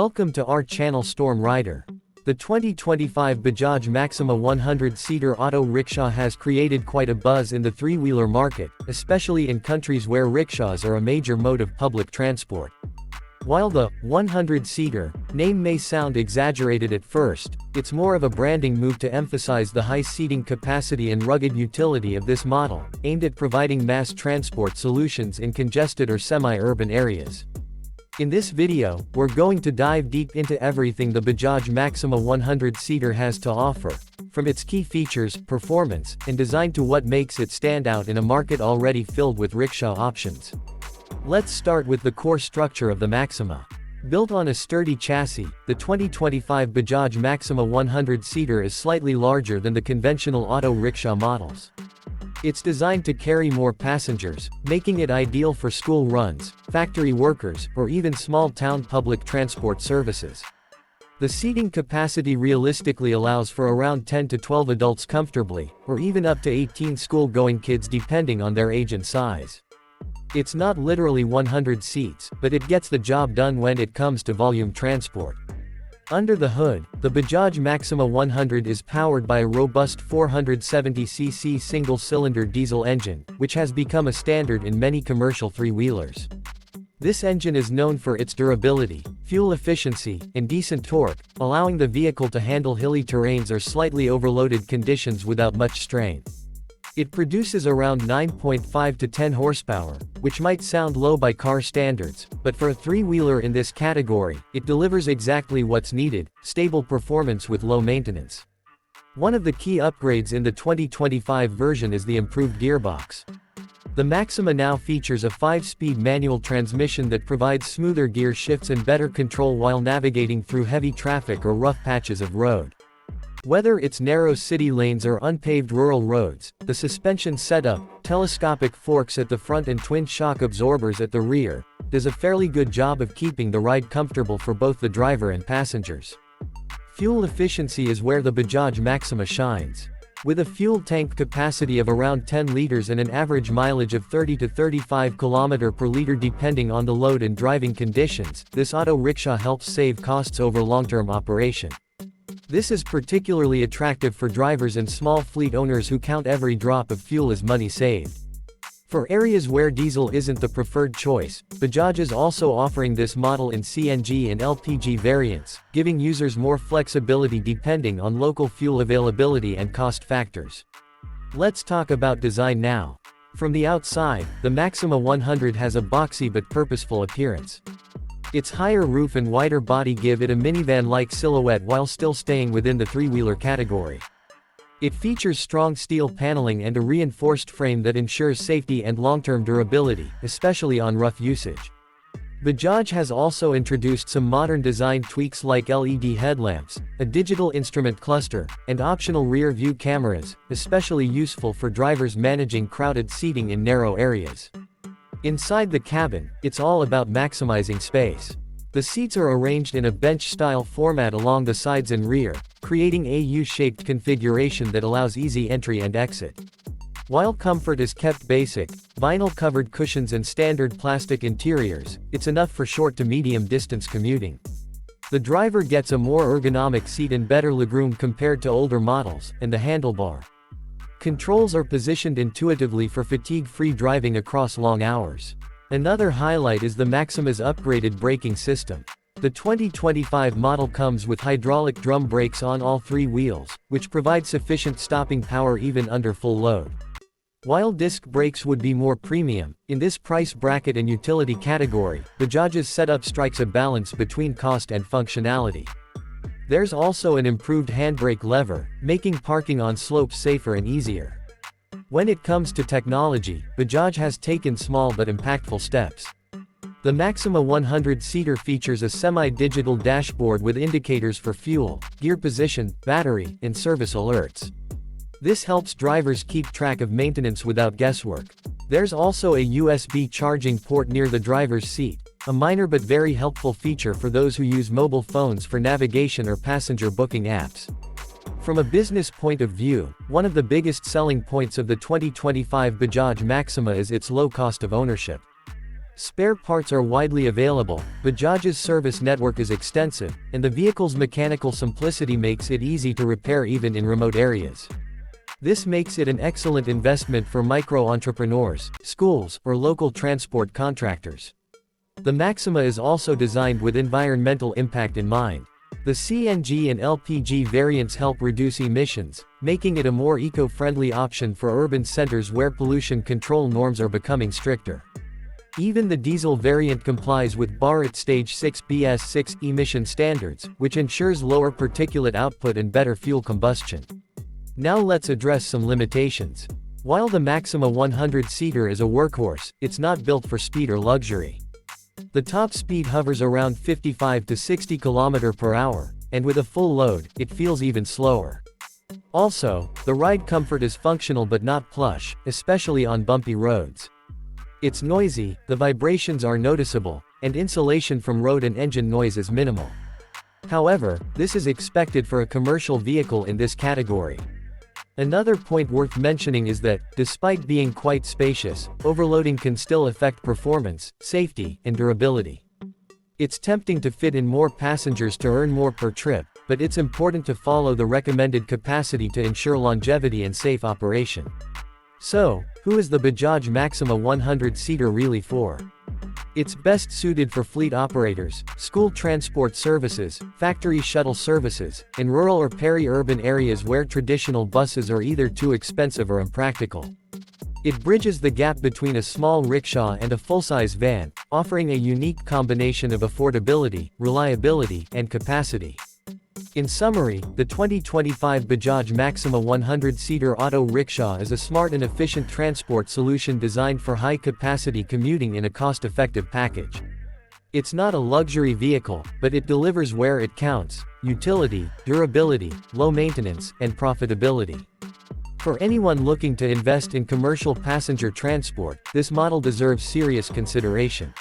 Welcome to our channel Storm Rider. The 2025 Bajaj Maxima 100-seater auto rickshaw has created quite a buzz in the three-wheeler market, especially in countries where rickshaws are a major mode of public transport. While the 100-seater name may sound exaggerated at first, it's more of a branding move to emphasize the high seating capacity and rugged utility of this model, aimed at providing mass transport solutions in congested or semi-urban areas. In this video, we're going to dive deep into everything the Bajaj Maxima 100-seater has to offer, from its key features, performance, and design to what makes it stand out in a market already filled with rickshaw options. Let's start with the core structure of the Maxima. Built on a sturdy chassis, the 2025 Bajaj Maxima 100-seater is slightly larger than the conventional auto rickshaw models. It's designed to carry more passengers, making it ideal for school runs, factory workers, or even small-town public transport services. The seating capacity realistically allows for around 10 to 12 adults comfortably, or even up to 18 school-going kids depending on their age and size. It's not literally 100 seats, but it gets the job done when it comes to volume transport. Under the hood, the Bajaj Maxima 100 is powered by a robust 470cc single-cylinder diesel engine, which has become a standard in many commercial three-wheelers. This engine is known for its durability, fuel efficiency, and decent torque, allowing the vehicle to handle hilly terrains or slightly overloaded conditions without much strain. It produces around 9.5 to 10 horsepower, which might sound low by car standards, but for a three-wheeler in this category, it delivers exactly what's needed: stable performance with low maintenance. One of the key upgrades in the 2025 version is the improved gearbox. The Maxima now features a 5-speed manual transmission that provides smoother gear shifts and better control while navigating through heavy traffic or rough patches of road. Whether it's narrow city lanes or unpaved rural roads, the suspension setup, telescopic forks at the front and twin shock absorbers at the rear, does a fairly good job of keeping the ride comfortable for both the driver and passengers. Fuel efficiency is where the Bajaj Maxima shines. With a fuel tank capacity of around 10 liters and an average mileage of 30 to 35 km per liter depending on the load and driving conditions, this auto rickshaw helps save costs over long-term operation. This is particularly attractive for drivers and small fleet owners who count every drop of fuel as money saved. For areas where diesel isn't the preferred choice, Bajaj is also offering this model in CNG and LPG variants, giving users more flexibility depending on local fuel availability and cost factors. Let's talk about design now. From the outside, the Maxima 100 has a boxy but purposeful appearance. Its higher roof and wider body give it a minivan-like silhouette while still staying within the three-wheeler category. It features strong steel paneling and a reinforced frame that ensures safety and long-term durability, especially on rough usage. Bajaj has also introduced some modern design tweaks like LED headlamps, a digital instrument cluster, and optional rear-view cameras, especially useful for drivers managing crowded seating in narrow areas. Inside the cabin, it's all about maximizing space. The seats are arranged in a bench-style format along the sides and rear, creating a U-shaped configuration that allows easy entry and exit. While comfort is kept basic, vinyl-covered cushions and standard plastic interiors, it's enough for short to medium-distance commuting. The driver gets a more ergonomic seat and better legroom compared to older models, and the handlebar controls are positioned intuitively for fatigue-free driving across long hours. Another highlight is the Maxima's upgraded braking system. The 2025 model comes with hydraulic drum brakes on all three wheels, which provide sufficient stopping power even under full load. While disc brakes would be more premium, in this price bracket and utility category, Bajaj's setup strikes a balance between cost and functionality. There's also an improved handbrake lever, making parking on slopes safer and easier. When it comes to technology, Bajaj has taken small but impactful steps. The Maxima 100-seater features a semi-digital dashboard with indicators for fuel, gear position, battery, and service alerts. This helps drivers keep track of maintenance without guesswork. There's also a USB charging port near the driver's seat, a minor but very helpful feature for those who use mobile phones for navigation or passenger booking apps. From a business point of view, one of the biggest selling points of the 2025 Bajaj Maxima is its low cost of ownership. Spare parts are widely available, Bajaj's service network is extensive, and the vehicle's mechanical simplicity makes it easy to repair even in remote areas. This makes it an excellent investment for micro-entrepreneurs, schools, or local transport contractors. The Maxima is also designed with environmental impact in mind. The CNG and LPG variants help reduce emissions, making it a more eco-friendly option for urban centers where pollution control norms are becoming stricter. Even the diesel variant complies with Bharat Stage 6 BS6 emission standards, which ensures lower particulate output and better fuel combustion. Now let's address some limitations. While the Maxima 100-seater is a workhorse, it's not built for speed or luxury. The top speed hovers around 55 to 60 km per hour, and with a full load, it feels even slower. Also, the ride comfort is functional but not plush, especially on bumpy roads. It's noisy, the vibrations are noticeable, and insulation from road and engine noise is minimal. However, this is expected for a commercial vehicle in this category. Another point worth mentioning is that, despite being quite spacious, overloading can still affect performance, safety, and durability. It's tempting to fit in more passengers to earn more per trip, but it's important to follow the recommended capacity to ensure longevity and safe operation. So, who is the Bajaj Maxima 100-seater really for? It's best suited for fleet operators, school transport services, factory shuttle services, and rural or peri-urban areas where traditional buses are either too expensive or impractical. It bridges the gap between a small rickshaw and a full-size van, offering a unique combination of affordability, reliability, and capacity. In summary, the 2025 Bajaj Maxima 100-seater Auto Rikshaw is a smart and efficient transport solution designed for high-capacity commuting in a cost-effective package. It's not a luxury vehicle, but it delivers where it counts: utility, durability, low maintenance, and profitability. For anyone looking to invest in commercial passenger transport, this model deserves serious consideration.